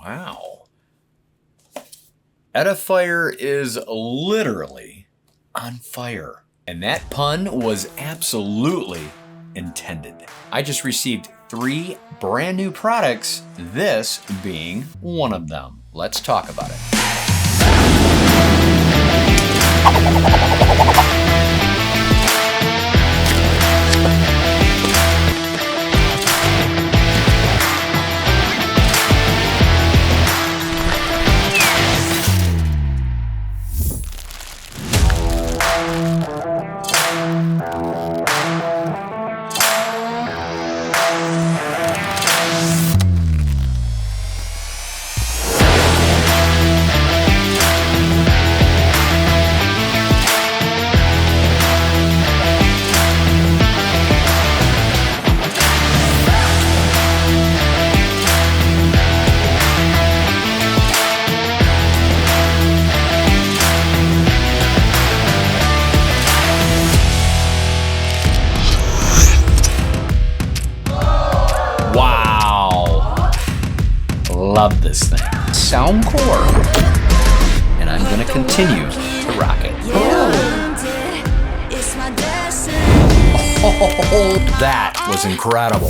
Wow. Edifier is literally on fire. And that pun was absolutely intended. I just received 3 brand new products, this being one of them. Let's talk about it. Love this thing. Sound core. And I'm gonna continue to rock it. Oh, that was incredible.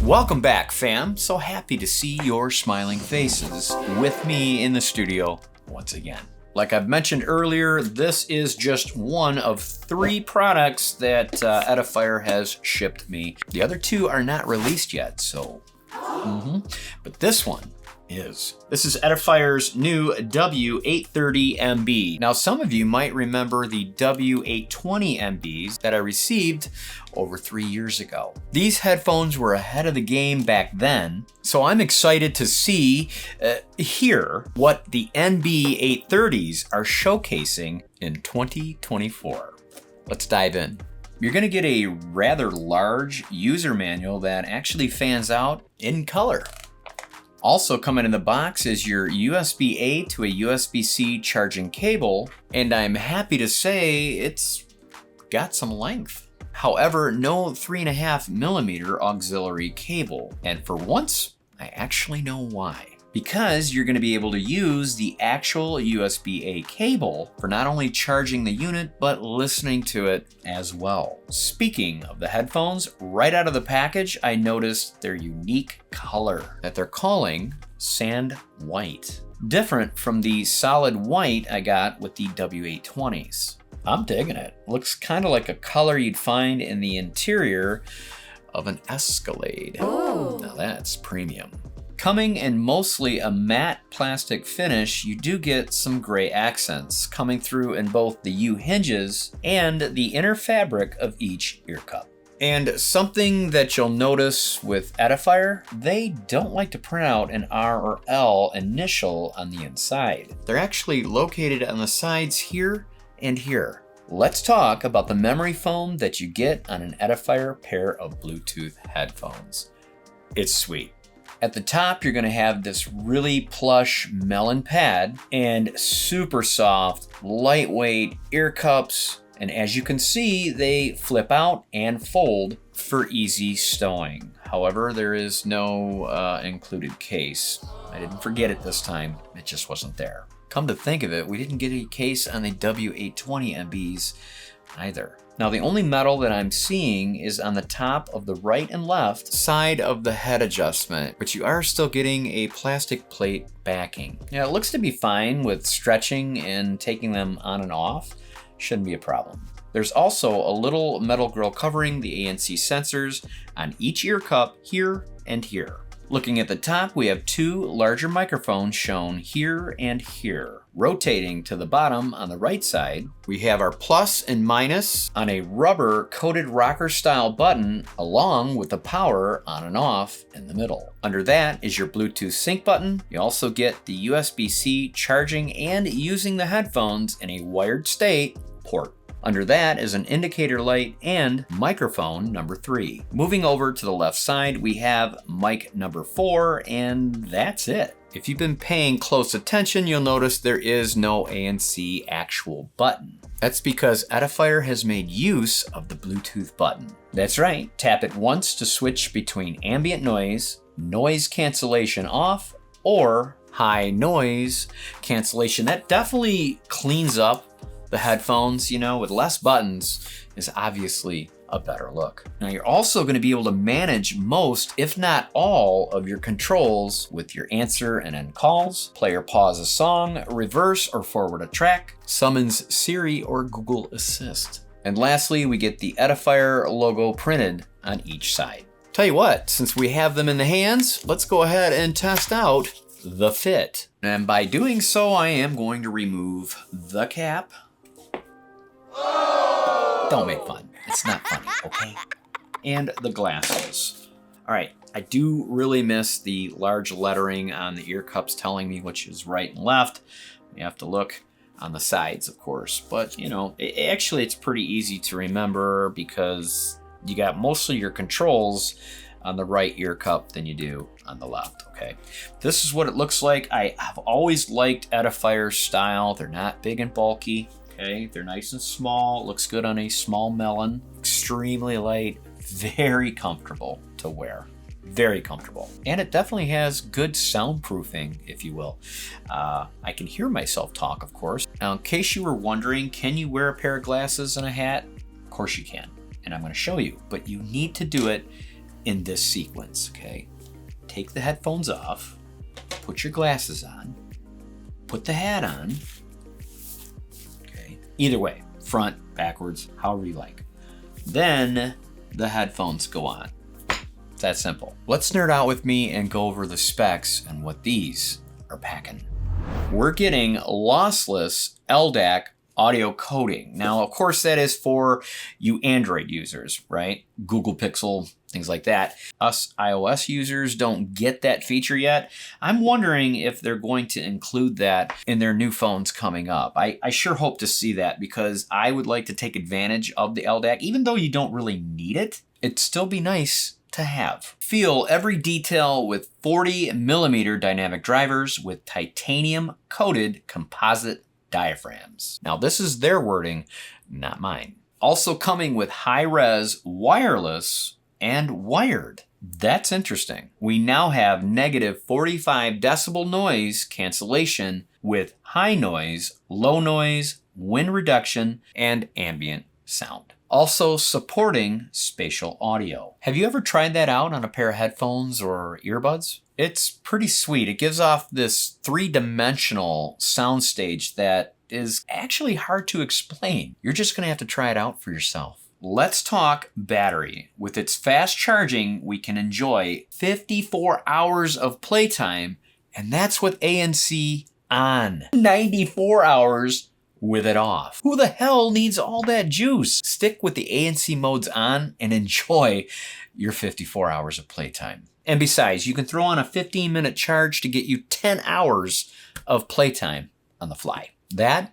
Welcome back, fam. So happy to see your smiling faces with me in the studio once again. Like I've mentioned earlier, this is just one of 3 products that Edifier has shipped me. The other 2 are not released yet, so but this one is. This is Edifier's new W830NB. Now, some of you might remember the W820NBs that I received over 3 years ago. These headphones were ahead of the game back then, so I'm excited to see, hear what the NB830s are showcasing in 2024. Let's dive in. You're gonna get a rather large user manual that actually fans out in color. Also coming in the box is your USB-A to a USB-C charging cable, and I'm happy to say it's got some length. However, no 3.5mm auxiliary cable, and for once, I actually know why. Because you're going to be able to use the actual USB-A cable for not only charging the unit, but listening to it as well. Speaking of the headphones, right out of the package, I noticed their unique color that they're calling sand white. Different from the solid white I got with the W820s. I'm digging it. Looks kind of like a color you'd find in the interior of an Escalade. Ooh. Now that's premium. Coming in mostly a matte plastic finish, you do get some gray accents coming through in both the U hinges and the inner fabric of each ear cup. And something that you'll notice with Edifier, they don't like to print out an R or L initial on the inside. They're actually located on the sides here and here. Let's talk about the memory foam that you get on an Edifier pair of Bluetooth headphones. It's sweet. At the top, you're gonna have this really plush melon pad and super soft, lightweight ear cups. And as you can see, they flip out and fold for easy stowing. However, there is no included case. I didn't forget it this time, it just wasn't there. Come to think of it, we didn't get a case on the W820NBs either. Now, the only metal that I'm seeing is on the top of the right and left side of the head adjustment, but you are still getting a plastic plate backing. Now, it looks to be fine with stretching and taking them on and off. Shouldn't be a problem. There's also a little metal grill covering the ANC sensors on each ear cup here and here. Looking at the top, we have 2 larger microphones shown here and here. Rotating to the bottom on the right side, we have our plus and minus on a rubber coated rocker style button, along with the power on and off in the middle. Under that is your Bluetooth sync button. You also get the USB-C charging and using the headphones in a wired state port. Under that is an indicator light and microphone number 3. Moving over to the left side, we have mic number 4, and that's it. If you've been paying close attention, you'll notice there is no ANC actual button. That's because Edifier has made use of the Bluetooth button. That's right, tap it once to switch between ambient noise, noise cancellation off or high noise cancellation. That definitely cleans up the headphones, you know, with less buttons is obviously a better look. Now you're also going to be able to manage most, if not all, of your controls with your answer and end calls, play or pause a song, reverse or forward a track, summons Siri or Google Assist. And lastly, we get the Edifier logo printed on each side. Tell you what, since we have them in the hands, let's go ahead and test out the fit. And by doing so, I am going to remove the cap. Don't make fun. It's not funny, okay? And the glasses. All right, I do really miss the large lettering on the ear cups telling me which is right and left. You have to look on the sides, of course, but you know, actually it's pretty easy to remember because you got most of your controls on the right ear cup than you do on the left, okay? This is what it looks like. I have always liked Edifier style. They're not big and bulky. Okay, they're nice and small. Looks good on a small melon. Extremely light, very comfortable to wear. Very comfortable. And it definitely has good soundproofing, if you will. I can hear myself talk, of course. Now, in case you were wondering, can you wear a pair of glasses and a hat? Of course you can. And I'm going to show you, but you need to do it in this sequence, okay? Take the headphones off, put your glasses on, put the hat on. Either way, front, backwards, however you like. Then the headphones go on. It's that simple. Let's nerd out with me and go over the specs and what these are packing. We're getting lossless LDAC audio coding. Now, of course, that is for you Android users, right? Google Pixel, things like that. Us iOS users don't get that feature yet. I'm wondering if they're going to include that in their new phones coming up. I sure hope to see that because I would like to take advantage of the LDAC. Even though you don't really need it, it'd still be nice to have. Feel every detail with 40mm dynamic drivers with titanium coated composite diaphragms. Now this is their wording, not mine. Also coming with high-res wireless and wired. That's interesting. We now have negative 45 decibel noise cancellation with high noise, low noise, wind reduction, and ambient sound. Also supporting spatial audio. Have you ever tried that out on a pair of headphones or earbuds? It's pretty sweet. It gives off this three-dimensional soundstage that is actually hard to explain. You're just gonna have to try it out for yourself. Let's talk battery. With its fast charging, we can enjoy 54 hours of playtime, and that's with ANC on. 94 hours with it off. Who the hell needs all that juice? Stick with the ANC modes on and enjoy your 54 hours of playtime. And besides, you can throw on a 15-minute charge to get you 10 hours of playtime on the fly. That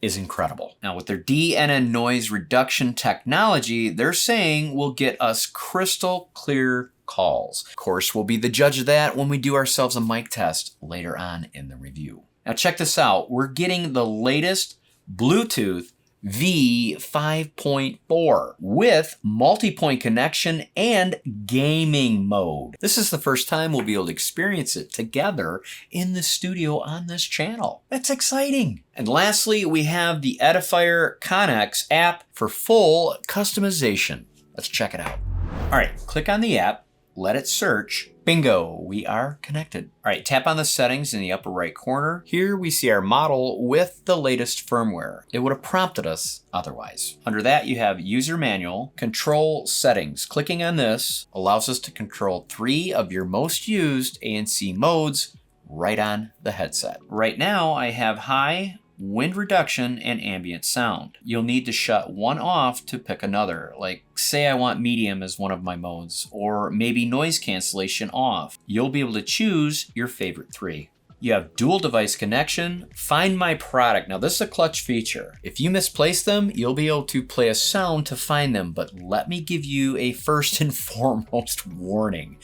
is incredible. Now with their DNN noise reduction technology, they're saying will get us crystal clear calls. Of course, we'll be the judge of that when we do ourselves a mic test later on in the review. Now check this out. We're getting the latest Bluetooth V5.4 with multi-point connection and gaming mode. This is the first time we'll be able to experience it together in the studio on this channel. That's exciting. And lastly, we have the Edifier Connex app for full customization. Let's check it out. All right, click on the app, let it search. Bingo, we are connected. All right, tap on the settings in the upper right corner. Here we see our model with the latest firmware. It would have prompted us otherwise. Under that, you have user manual, control settings. Clicking on this allows us to control 3 of your most used ANC modes right on the headset. Right now, I have high, wind reduction, and ambient sound. You'll need to shut one off to pick another. Like say I want medium as one of my modes, or maybe noise cancellation off. You'll be able to choose your favorite 3. You have dual device connection, find my product. Now this is a clutch feature. If you misplace them, you'll be able to play a sound to find them, but let me give you a first and foremost warning.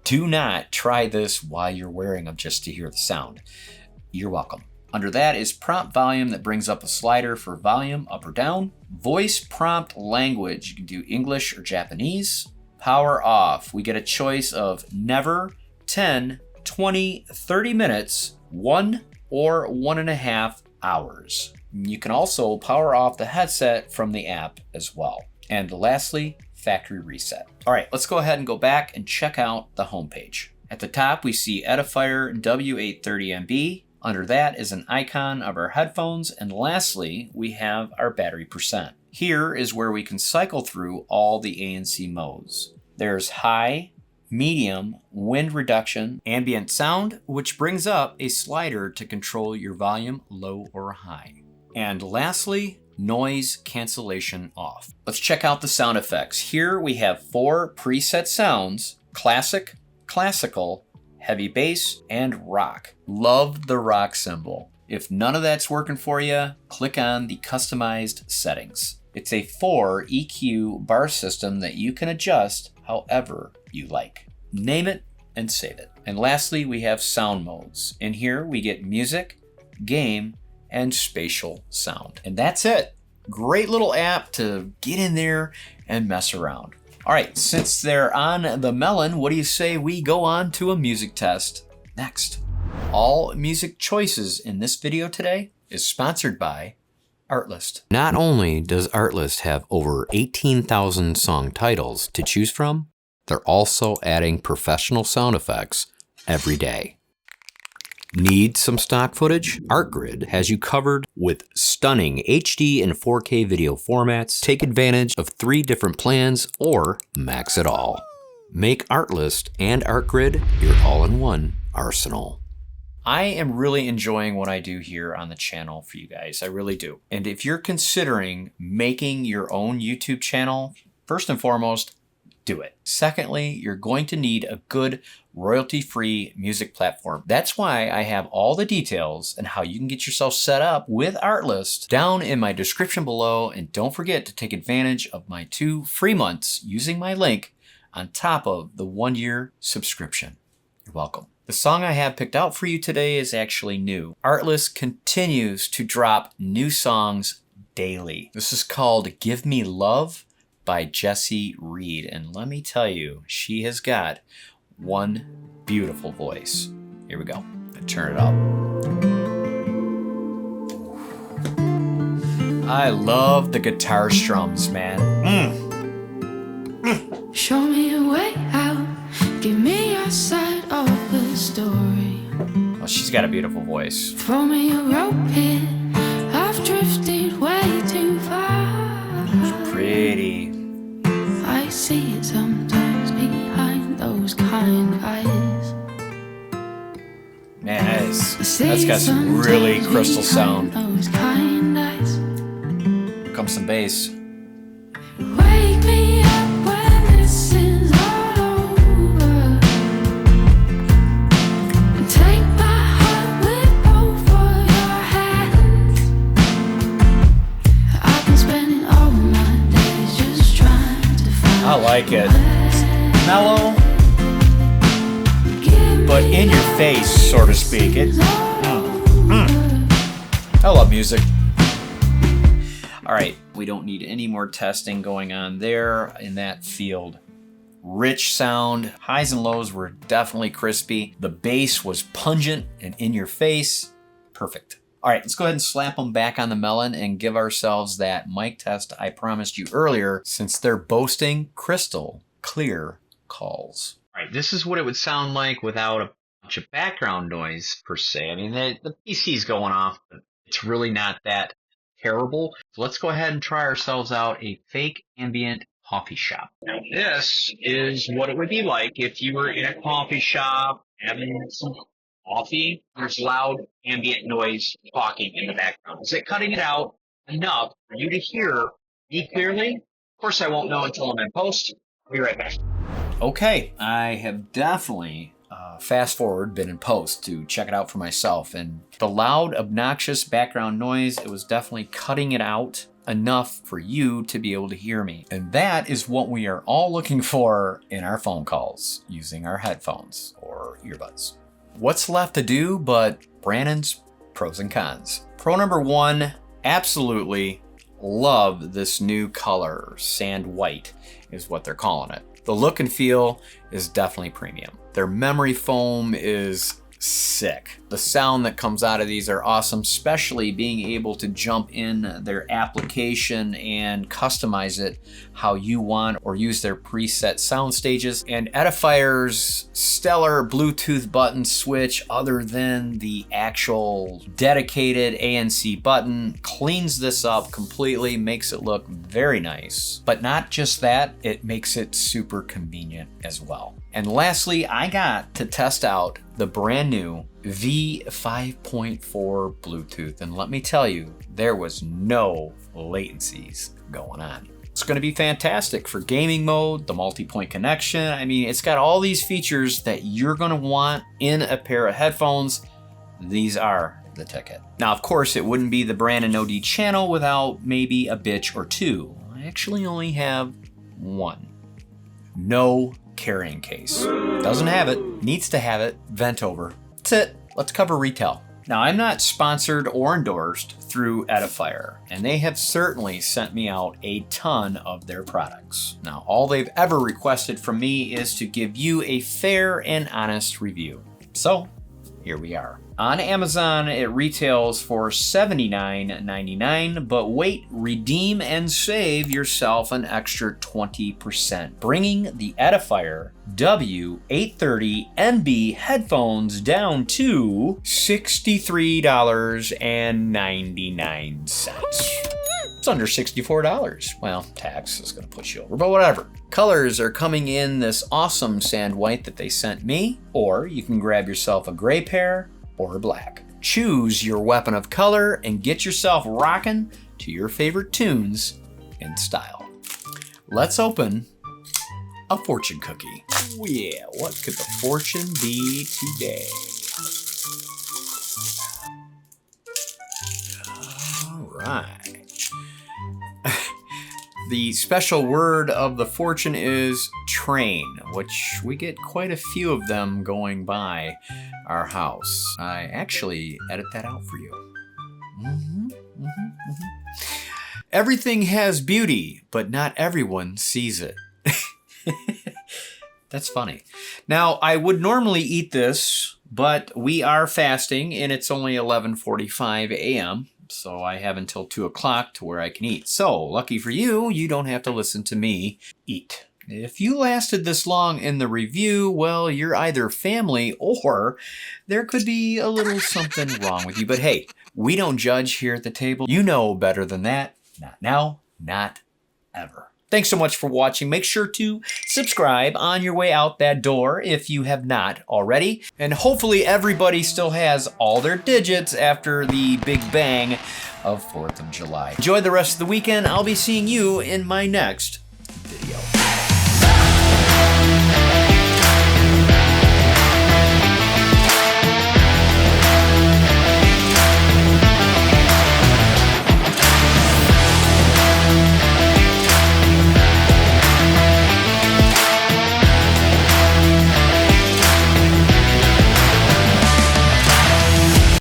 Do not try this while you're wearing them just to hear the sound. You're welcome. Under that is prompt volume that brings up a slider for volume up or down. Voice prompt language, you can do English or Japanese. Power off, we get a choice of never, 10, 20, 30 minutes, 1 or 1.5 hours. You can also power off the headset from the app as well. And lastly, factory reset. All right, let's go ahead and go back and check out the homepage. At the top, we see EDIFIER W830NB. Under that is an icon of our headphones. And lastly, we have our battery percent. Here is where we can cycle through all the ANC modes. There's high, medium, wind reduction, ambient sound, which brings up a slider to control your volume low or high. And lastly, noise cancellation off. Let's check out the sound effects. Here we have 4 preset sounds: classic, classical, heavy bass, and rock. Love the rock symbol. If none of that's working for you, click on the customized settings. It's a 4 EQ bar system that you can adjust however you like. Name it and save it. And lastly, we have sound modes. In here we get music, game, and spatial sound. And that's it. Great little app to get in there and mess around. All right, since they're on the melon, what do you say we go on to a music test next? All music choices in this video today is sponsored by ARTLIST. Not only does ARTLIST have over 18,000 song titles to choose from, they're also adding professional sound effects every day. Need some stock footage? ARTGRID has you covered with stunning HD and 4K video formats. Take advantage of 3 different plans or max it all. Make ARTLIST and ARTGRID your all-in-one arsenal. I am really enjoying what I do here on the channel for you guys. I really do. And if you're considering making your own YouTube channel, first and foremost, do it. Secondly, you're going to need a good royalty-free music platform. That's why I have all the details and how you can get yourself set up with ARTLIST down in my description below. And don't forget to take advantage of my 2 free months using my link on top of the 1-year subscription. You're welcome. The song I have picked out for you today is actually new. ARTLIST continues to drop new songs daily. This is called Give Me Love by Jessie Reed. And let me tell you, she has got one beautiful voice. Here we go. Turn it up. I love the guitar strums, man. Show me a way out. Give me your side of the story. Well, she's got a beautiful voice. Throw me a rope here. I've drifted way too far. She's pretty. I see it sometimes behind those kind eyes. Man, that's got some really crystal sound. Those kind eyes. Here comes some bass. Wake me up when this is all over. And take my heart with both of your hands. I've been spending all my days just trying to find. I like it. Mellow, but in your face, so to speak. I love music. All right, we don't need any more testing going on there in that field. Rich sound, highs and lows were definitely crispy. The bass was pungent and in your face. Perfect. All right, let's go ahead and slap them back on the melon and give ourselves that mic test I promised you earlier, since they're boasting crystal clear calls. All right, this is what it would sound like without a bunch of background noise per se. I mean, the PC's going off, but it's really not that terrible. So let's go ahead and try ourselves out a fake ambient coffee shop. Now, this is what it would be like if you were in a coffee shop having some coffee. There's loud ambient noise talking in the background. Is it cutting it out enough for you to hear me clearly? Of course, I won't know until I'm in post. I'll be right back. Okay, I have definitely fast forward been in post to check it out for myself, and the loud obnoxious background noise, it was definitely cutting it out enough for you to be able to hear me. And that is what we are all looking for in our phone calls using our headphones or earbuds. What's left to do but Brannon's pros and cons. Pro number 1, absolutely love this new color. Sand white is what they're calling it. The look and feel is definitely premium. Their memory foam is sick. The sound that comes out of these are awesome, especially being able to jump in their application and customize it how you want or use their preset sound stages. And Edifier's stellar Bluetooth button switch, other than the actual dedicated ANC button, cleans this up completely, makes it look very nice. But not just that, it makes it super convenient as well. And lastly, I got to test out the brand new V5.4 Bluetooth. And let me tell you, there was no latencies going on. It's going to be fantastic for gaming mode, the multi-point connection. I mean, it's got all these features that you're going to want in a pair of headphones. These are the ticket. Now, of course, it wouldn't be the Brannon No channel without maybe a bitch or two. I actually only have one. No carrying case. Doesn't have it, needs to have it, vent over. That's it. Let's cover retail. Now, I'm not sponsored or endorsed through Edifier, and they have certainly sent me out a ton of their products. Now, all they've ever requested from me is to give you a fair and honest review. So, here we are. On Amazon, it retails for $79.99, but wait, redeem and save yourself an extra 20%, bringing the Edifier W830NB headphones down to $63.99. It's under $64. Well, tax is gonna push you over, but whatever. Colors are coming in this awesome sand white that they sent me, or you can grab yourself a gray pair or black. Choose your weapon of color and get yourself rocking to your favorite tunes in style. Let's open a fortune cookie. Oh yeah, what could the fortune be today? All right. The special word of the fortune is train, which we get quite a few of them going by our house. I actually edit that out for you. Everything has beauty, but not everyone sees it. That's funny. Now, I would normally eat this, but we are fasting and it's only 11:45 a.m. So I have until 2 o'clock to where I can eat. So lucky for you, you don't have to listen to me eat. If you lasted this long in the review, well, you're either family or there could be a little something wrong with you. But hey, we don't judge here at the table. You know better than that. Not now, not ever. Thanks so much for watching. Make sure to subscribe on your way out that door if you have not already. And hopefully everybody still has all their digits after the big bang of 4th of July. Enjoy the rest of the weekend. I'll be seeing you in my next